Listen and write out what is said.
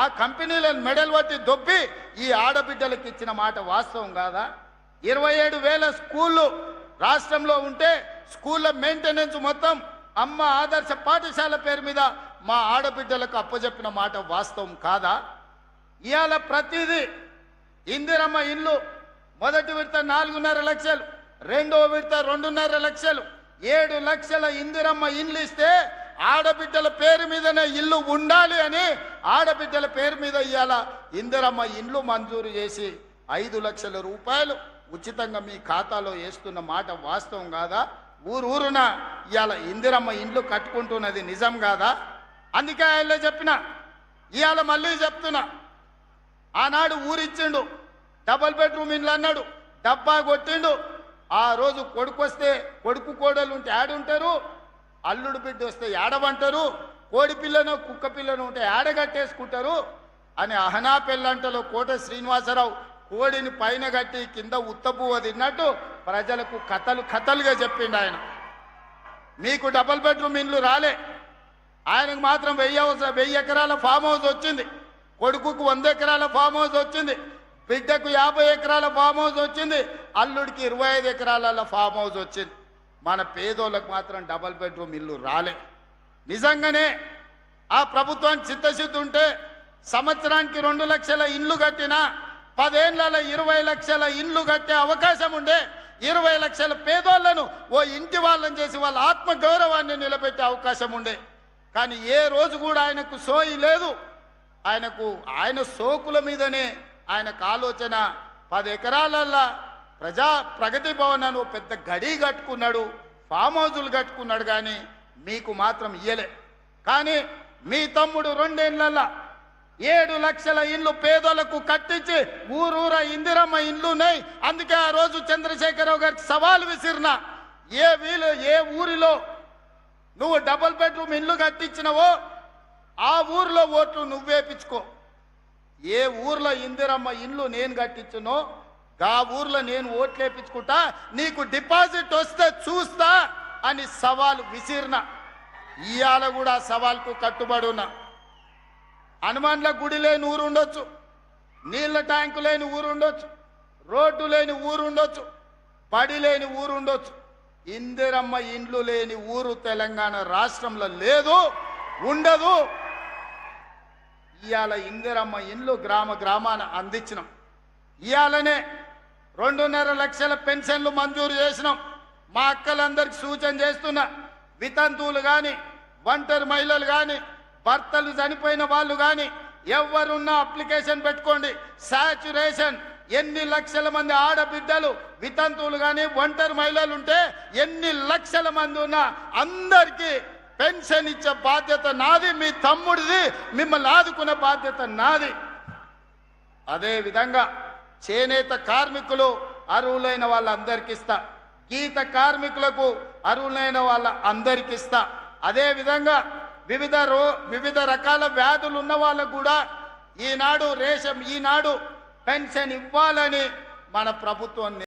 ఆ కంపెనీలను మెడల్ పట్టి దొబ్బి ఈ ఆడబిడ్డలకు ఇచ్చిన మాట వాస్తవం కాదా? 27,000 స్కూళ్ళు రాష్ట్రంలో ఉంటే స్కూళ్ళ మెయింటెనెన్స్ మొత్తం అమ్మ ఆదర్శ పాఠశాల పేరు మీద మా ఆడబిడ్డలకు అప్పచెప్పిన మాట వాస్తవం కాదా? ఇవాళ ప్రతిదీ ఇందిరమ్మ ఇల్లు మొదటి విడత 4.5 లక్షలు, రెండో విడత 2.5 లక్షలు, 7 లక్షల ఇందిరమ్మ ఇల్లు ఇస్తే ఆడబిడ్డల పేరు మీదనే ఇల్లు ఉండాలి అని ఆడబిడ్డల పేరు మీద ఇవాళ ఇందిరమ్మ ఇల్లు మంజూరు చేసి 5 లక్షల రూపాయలు ఉచితంగా మీ ఖాతాలో వేస్తున్న మాట వాస్తవం కాదా? ఊరున ఇవాళ ఇందిరమ్మ ఇండ్లు కట్టుకుంటున్నది నిజం కాదా? అందుకే ఆయన చెప్పిన, ఇవాళ మళ్ళీ చెప్తున్నా, ఆనాడు ఊరిచ్చిండు, డబల్ బెడ్రూమ్ ఇండ్లు అన్నాడు, డబ్బా కొట్టిండు. ఆ రోజు కొడుకు వస్తే కొడుకు కోడలు ఉంటే ఆడుంటారు, అల్లుడు బిడ్డ వస్తే ఆడవంటారు, కోడి పిల్లను కుక్క పిల్లను ఉంటే ఆడగట్టేసుకుంటారు అని అహనా పెళ్ళంటలో కోట శ్రీనివాసరావు కోడిని పైన కట్టి కింద ఉత్తపువ్వ తిన్నట్టు ప్రజలకు కథలుగా చెప్పిండు ఆయన. మీకు డబల్ బెడ్రూమ్ ఇండ్లు రాలే, ఆయనకు మాత్రం 1000 ఎకరాల ఫామ్ హౌస్ వచ్చింది, కొడుకుకు 100 ఎకరాల ఫామ్ హౌస్ వచ్చింది, బిడ్డకు 50 ఎకరాల ఫామ్ హౌస్ వచ్చింది, అల్లుడికి 25 ఎకరాల ఫామ్ హౌస్ వచ్చింది. మన పేదోళ్ళకు మాత్రం డబల్ బెడ్రూమ్ ఇల్లు రాలే. నిజంగానే ఆ ప్రభుత్వానికి చిత్తశుద్ధి ఉంటే సంవత్సరానికి 2 లక్షల ఇండ్లు కట్టినా 10 ఏళ్లలో 20 లక్షల ఇండ్లు కట్టే అవకాశం ఉండే, 20 లక్షల పేదోళ్లను ఓ ఇంటి వాళ్ళని చేసి వాళ్ళ ఆత్మ గౌరవాన్ని నిలబెట్టే అవకాశం ఉండే. కానీ ఏ రోజు కూడా ఆయనకు సోయి లేదు. ఆయన సోకుల మీదనే ఆయనకు ఆలోచన. 10 ఎకరాలల్లా ప్రగతి భవన్ అని పెద్ద గడి కట్టుకున్నాడు, ఫామ్ హౌజులు కట్టుకున్నాడు, కానీ మీకు మాత్రం ఇయ్యలే. కానీ మీ తమ్ముడు 2 ఏళ్లల్లా 7 లక్షల ఇండ్లు పేదోళ్లకు కట్టించి ఊరూర ఇందిరమ్మ ఇండ్లు ఉన్నాయి. అందుకే ఆ రోజు చంద్రశేఖరరావు గారికి సవాల్ విసిరిన, ఏ ఊరిలో నువ్వు డబుల్ బెడ్రూమ్ ఇండ్లు కట్టించినవో ఆ ఊర్లో ఓట్లు నువ్వేపించుకో, ఏ ఊర్లో ఇందిరమ్మ ఇండ్లు నేను కట్టించునో ఆ ఊర్లో నేను ఓట్లు వేపించుకుంటా, నీకు డిపాజిట్ వస్తే చూస్తా అని సవాల్ విసిరిన. ఇవాళ కూడా సవాల్కు కట్టుబడి ఉన్నా. హనుమాన్ల గుడి లేని ఊరు ఉండొచ్చు, నీళ్ల ట్యాంకు లేని ఊరు ఉండొచ్చు, రోడ్డు లేని ఊరు ఉండొచ్చు, పడి లేని ఊరు ఉండొచ్చు, ఇందిరమ్మ ఇండ్లు లేని ఊరు తెలంగాణ రాష్ట్రంలో లేదు, ఉండదు. ఇవాళ ఇందిరమ్మ ఇండ్లు గ్రామాన అందించినాం. ఇవాళనే 2.5 లక్షల పెన్షన్లు మంజూరు చేసినాం. మా అక్కలందరికీ సూచన చేస్తున్నా, వితంతువులు కానీ, ఒంటరి మహిళలు కానీ, భర్తలు చనిపోయిన వాళ్ళు కానీ ఎవరున్నా అప్లికేషన్ పెట్టుకోండి. సాచ్యురేషన్ ఎన్ని లక్షల మంది ఆడబిడ్డలు వితంతువులు కానీ ఒంటరి మహిళలు ఉంటే ఎన్ని లక్షల మంది ఉన్నా అందరికీ పెన్షన్ ఇచ్చే బాధ్యత నాది, మీ తమ్ముడిది, మిమ్మల్ని ఆదుకునే బాధ్యత నాది. అదే విధంగా చేనేత కార్మికులు అర్హులైన వాళ్ళందరికీ ఇస్తా, గీత కార్మికులకు అర్హులైన వాళ్ళ అందరికీ ఇస్తా. అదే విధంగా వివిధ రకాల వ్యాధులు ఉన్న వాళ్ళకు కూడా ఈనాడు పెన్షన్ ఇవ్వాలని మన ప్రభుత్వం